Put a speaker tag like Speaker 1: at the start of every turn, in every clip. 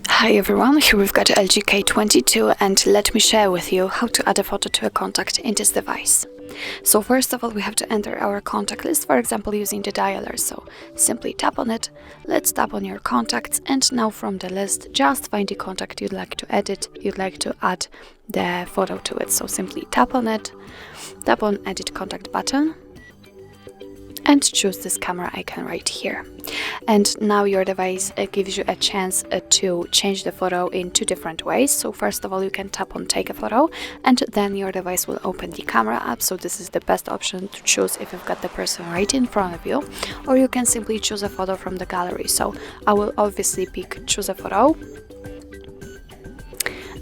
Speaker 1: Hi everyone, here we've got LG K22 and let me share with you how to add a photo to a contact in this device. So first of all, we have to enter our contact list, for example using the dialer. So simply tap on it, let's tap on your contacts, and now from the list just find the contact you'd like to edit, you'd like to add the photo to it. So simply tap on it, tap on edit contact button, and choose this camera icon right here. And now your device gives you a chance to change the photo in two different ways. So first of all, you can tap on take a photo, and then your device will open the camera app. So this is the best option to choose if you've got the person right in front of you, or you can simply choose a photo from the gallery. So I will obviously pick choose a photo.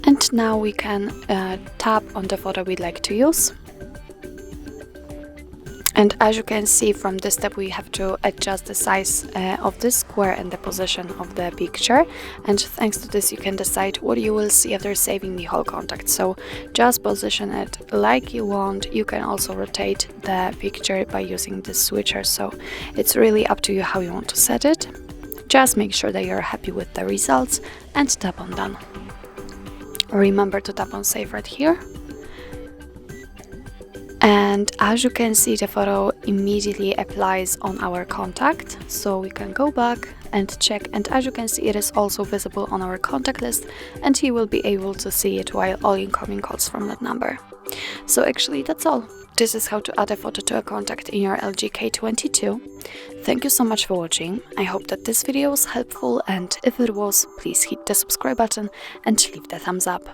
Speaker 1: And now we can tap on the photo we'd like to use. And as you can see from this step, we have to adjust the size of this square and the position of the picture. And thanks to this, you can decide what you will see after saving the whole contact. So just position it like you want. You can also rotate the picture by using this switcher. So it's really up to you how you want to set it. Just make sure that you're happy with the results and tap on done. Remember to tap on save right here. And as you can see, the photo immediately applies on our contact. So we can go back and check, and as you can see, it is also visible on our contact list, and he will be able to see it while all incoming calls from that number. So actually that's all. This is how to add a photo to a contact in your LG K22. Thank you so much for watching. I hope that this video was helpful, and if it was, please hit the subscribe button and leave the thumbs up.